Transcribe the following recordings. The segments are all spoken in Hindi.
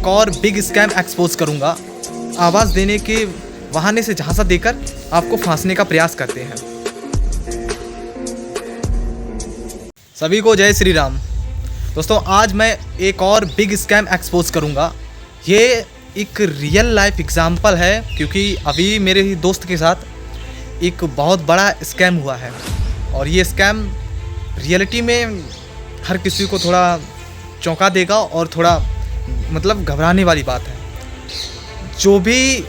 एक और बिग स्कैम एक्सपोज करूंगा। आवाज़ देने के बहाने से झांसा देकर आपको फांसने का प्रयास करते हैं। सभी को जय श्री राम। दोस्तों, आज मैं एक और बिग स्कैम एक्सपोज करूंगा। ये एक रियल लाइफ एग्जाम्पल है, क्योंकि अभी मेरे ही दोस्त के साथ एक बहुत बड़ा स्कैम हुआ है और ये स्कैम रियलिटी में हर किसी को थोड़ा चौंका देगा और थोड़ा घबराने वाली बात है। जो भी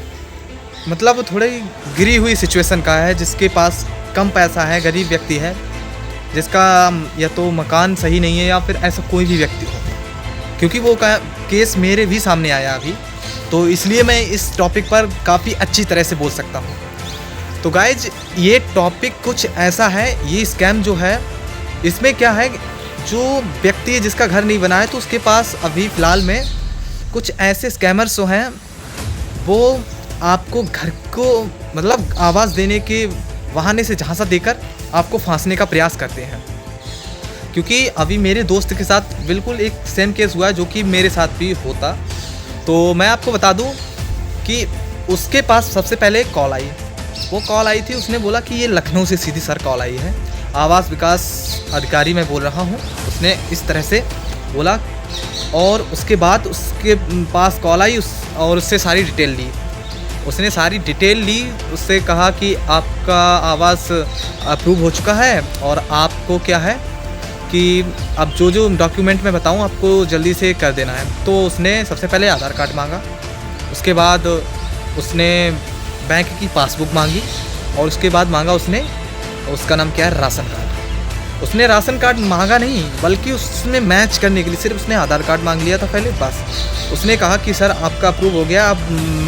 थोड़ी गिरी हुई सिचुएशन का है, जिसके पास कम पैसा है, गरीब व्यक्ति है, जिसका या तो मकान सही नहीं है या फिर ऐसा कोई भी व्यक्ति हो, क्योंकि वो केस मेरे भी सामने आया अभी, तो इसलिए मैं इस टॉपिक पर काफ़ी अच्छी तरह से बोल सकता हूँ। तो गाइज, ये टॉपिक कुछ ऐसा है, ये स्कैम जो है इसमें क्या है, जो व्यक्ति जिसका घर नहीं बना है तो उसके पास अभी फ़िलहाल में कुछ ऐसे स्कैमर्स जो हैं वो आपको घर को आवाज़ देने के बहाने से झांसा देकर आपको फांसने का प्रयास करते हैं। क्योंकि अभी मेरे दोस्त के साथ बिल्कुल एक सेम केस हुआ है, जो कि मेरे साथ भी होता। तो मैं आपको बता दूं कि उसके पास सबसे पहले कॉल आई। वो कॉल आई थी, उसने बोला कि ये लखनऊ से सीधी सर कॉल आई है, आवास विकास अधिकारी मैं बोल रहा हूँ। उसने इस तरह से बोला और उसके बाद उसके पास कॉल आई और उससे सारी डिटेल ली। उसने सारी डिटेल ली, उससे कहा कि आपका आवास अप्रूव हो चुका है और आपको क्या है कि अब जो डॉक्यूमेंट मैं बताऊं आपको जल्दी से कर देना है। तो उसने सबसे पहले आधार कार्ड मांगा, उसके बाद उसने बैंक की पासबुक मांगी और उसके बाद मांगा उसने, उसका नाम क्या है, राशन कार्ड। उसने राशन कार्ड मांगा नहीं, बल्कि उसमें मैच करने के लिए सिर्फ उसने आधार कार्ड मांग लिया था पहले, बस। उसने कहा कि सर आपका अप्रूव हो गया, अब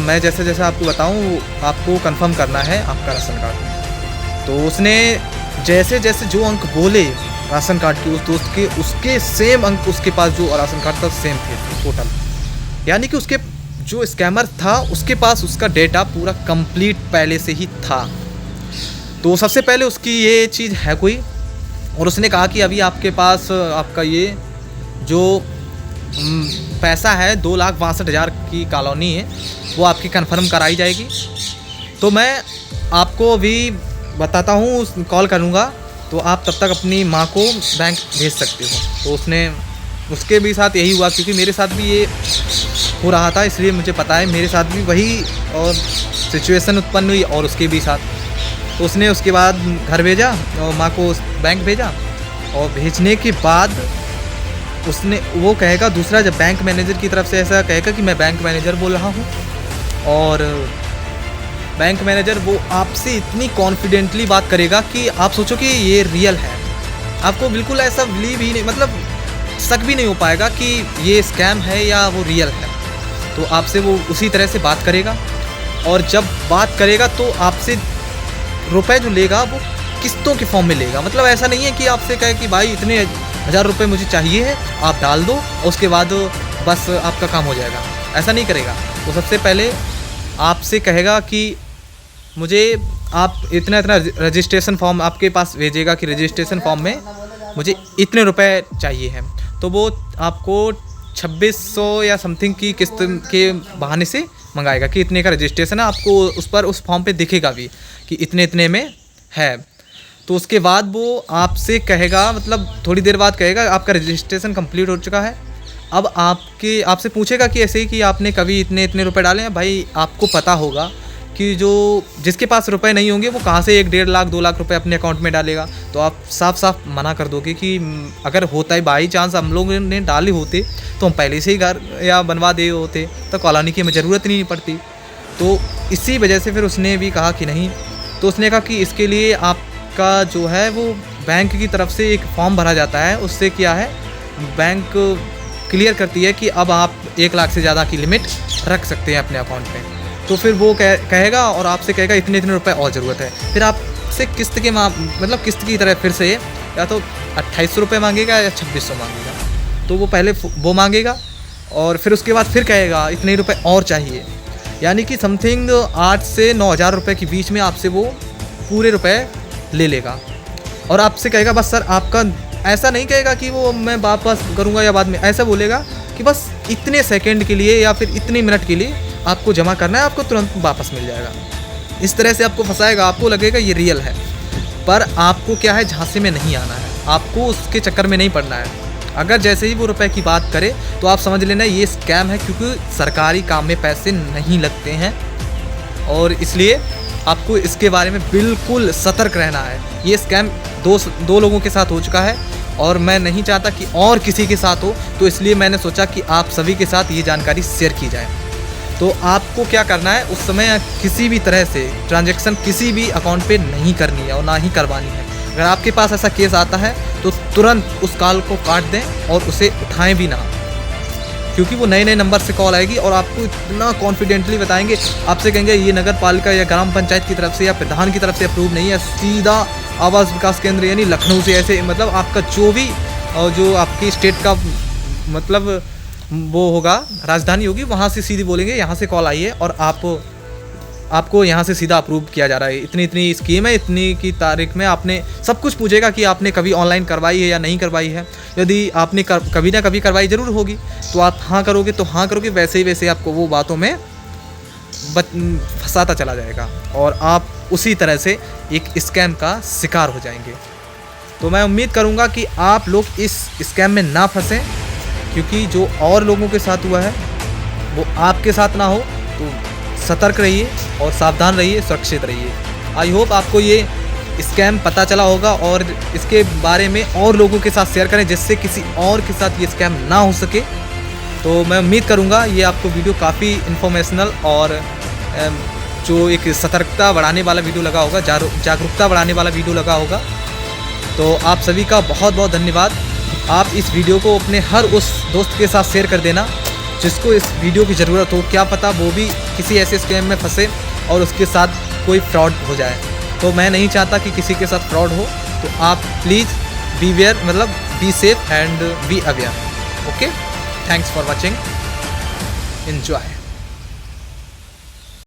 मैं जैसे जैसे आपको बताऊं आपको कंफर्म करना है आपका राशन कार्ड। तो उसने जैसे जैसे जो अंक बोले राशन कार्ड की उस दोस्त के, उसके सेम अंक उसके पास जो राशन कार्ड था सेम थे टोटल। यानी कि उसके जो स्कैमर था उसके पास उसका डेटा पूरा कंप्लीट पहले से ही था। तो सबसे पहले उसकी ये चीज़ है कोई, और उसने कहा कि अभी आपके पास आपका ये जो पैसा है 2,62,000 की कॉलोनी है, वो आपकी कंफर्म कराई जाएगी। तो मैं आपको अभी बताता हूँ, कॉल करूँगा, तो आप तब तक अपनी माँ को बैंक भेज सकते हो। तो उसके भी साथ यही हुआ, क्योंकि मेरे साथ भी ये हो रहा था, इसलिए मुझे पता है। मेरे साथ भी वही और सिचुएशन उत्पन्न हुई और उसके भी साथ। तो उसने उसके बाद घर भेजा और माँ को बैंक भेजा, और भेजने के बाद उसने वो कहेगा दूसरा, जब बैंक मैनेजर की तरफ से ऐसा कहेगा कि मैं बैंक मैनेजर बोल रहा हूँ, और बैंक मैनेजर वो आपसे इतनी कॉन्फिडेंटली बात करेगा कि आप सोचो कि ये रियल है। आपको बिल्कुल ऐसा बिलीव ही नहीं, शक भी नहीं हो पाएगा कि ये स्कैम है या वो रियल है। तो आपसे वो उसी तरह से बात करेगा, और जब बात करेगा तो आपसे रुपए जो लेगा वो किस्तों के फॉर्म में लेगा। ऐसा नहीं है कि आपसे कहे कि भाई इतने 1,000 रुपये मुझे चाहिए है, आप डाल दो और उसके बाद बस आपका काम हो जाएगा। ऐसा नहीं करेगा। वो सबसे पहले आपसे कहेगा कि मुझे आप इतना रजिस्ट्रेशन फॉर्म आपके पास भेजेगा कि रजिस्ट्रेशन फॉर्म में मुझे इतने रुपए चाहिए हैं। तो वो आपको 2,600 या समथिंग की किस्त के बहाने से मंगाएगा कि इतने का रजिस्ट्रेशन है। आपको उस पर उस फॉर्म पे दिखेगा भी कि इतने इतने में है। तो उसके बाद वो आपसे कहेगा, थोड़ी देर बाद कहेगा आपका रजिस्ट्रेशन कंप्लीट हो चुका है। अब आपसे पूछेगा कि ऐसे ही कि आपने कभी इतने इतने रुपए डाले हैं। भाई आपको पता होगा कि जिसके पास रुपए नहीं होंगे वो कहाँ से 1-1.5 लाख 2 लाख रुपए अपने अकाउंट में डालेगा। तो आप साफ साफ मना कर दोगे कि अगर होता है बाई चांस हम लोगों ने डाले होते तो हम पहले से ही घर या बनवा दे होते, तो कॉलोनी की हमें ज़रूरत नहीं पड़ती। तो इसी वजह से फिर उसने भी कहा कि नहीं। तो उसने कहा कि इसके लिए आपका जो है वो बैंक की तरफ से एक फॉर्म भरा जाता है। उससे क्या है, बैंक क्लियर करती है कि अब आप 1 लाख से ज़्यादा की लिमिट रख सकते हैं अपने अकाउंट में। तो फिर वो कहेगा और आपसे कहेगा इतने इतने रुपए और ज़रूरत है। फिर आपसे किस्त के किस्त की तरह फिर से या तो 2,800 रुपये मांगेगा या 2,600 मांगेगा। तो वो पहले वो मांगेगा और फिर उसके बाद फिर कहेगा इतने रुपए और चाहिए। यानी कि समथिंग 8 से 9,000 रुपये के बीच में आपसे वो पूरे रुपए ले लेगा और आपसे कहेगा बस सर आपका, ऐसा नहीं कहेगा कि वो मैं वापस करूँगा या बाद में, ऐसा बोलेगा कि बस इतने सेकंड के लिए या फिर इतने मिनट के लिए आपको जमा करना है, आपको तुरंत वापस मिल जाएगा। इस तरह से आपको फंसाएगा, आपको लगेगा ये रियल है, पर आपको क्या है, झांसे में नहीं आना है, आपको उसके चक्कर में नहीं पड़ना है। अगर जैसे ही वो रुपए की बात करे तो आप समझ लेना ये स्कैम है, क्योंकि सरकारी काम में पैसे नहीं लगते हैं और इसलिए आपको इसके बारे में बिल्कुल सतर्क रहना है। ये स्कैम दो लोगों के साथ हो चुका है और मैं नहीं चाहता कि और किसी के साथ हो, तो इसलिए मैंने सोचा कि आप सभी के साथ ये जानकारी शेयर की जाए। तो आपको क्या करना है, उस समय किसी भी तरह से ट्रांजैक्शन किसी भी अकाउंट पे नहीं करनी है और ना ही करवानी है। अगर आपके पास ऐसा केस आता है तो तुरंत उस कॉल को काट दें और उसे उठाएं भी ना, क्योंकि वो नए नंबर से कॉल आएगी और आपको इतना कॉन्फिडेंटली बताएंगे, आपसे कहेंगे ये नगर पालिका या ग्राम पंचायत की तरफ से या प्रधान की तरफ से अप्रूव नहीं है, सीधा आवास विकास केंद्र यानी लखनऊ से, ऐसे मतलब आपका जो भी जो आपकी स्टेट का मतलब वो होगा, राजधानी होगी, वहाँ से सीधी बोलेंगे यहाँ से कॉल आई है और आपको यहाँ से सीधा अप्रूव किया जा रहा है, इतनी स्कीम है, इतनी की तारीख में आपने सब कुछ पूछेगा कि आपने कभी ऑनलाइन करवाई है या नहीं करवाई है। यदि आपने कभी ना कभी करवाई ज़रूर होगी तो आप हाँ करोगे, तो हाँ करोगे, वैसे ही वैसे आपको वो बातों में फंसाता चला जाएगा और आप उसी तरह से एक स्कैम का शिकार हो जाएंगे। तो मैं उम्मीद करूँगा कि आप लोग इस स्कैम में ना फंसें, क्योंकि जो और लोगों के साथ हुआ है वो आपके साथ ना हो। तो सतर्क रहिए और सावधान रहिए, सुरक्षित रहिए। आई होप आपको ये स्कैम पता चला होगा और इसके बारे में और लोगों के साथ शेयर करें, जिससे किसी और के साथ ये स्कैम ना हो सके। तो मैं उम्मीद करूँगा ये आपको वीडियो काफ़ी इन्फॉर्मेशनल और जो एक सतर्कता बढ़ाने वाला वीडियो लगा होगा, जागरूकता बढ़ाने वाला वीडियो लगा होगा। तो आप सभी का बहुत बहुत धन्यवाद। आप इस वीडियो को अपने हर उस दोस्त के साथ शेयर कर देना जिसको इस वीडियो की ज़रूरत हो, क्या पता वो भी किसी ऐसे स्कैम में फंसे और उसके साथ कोई फ्रॉड हो जाए। तो मैं नहीं चाहता कि किसी के साथ फ्रॉड हो, तो आप please be safe and be aware. Okay, thanks for watching, enjoy.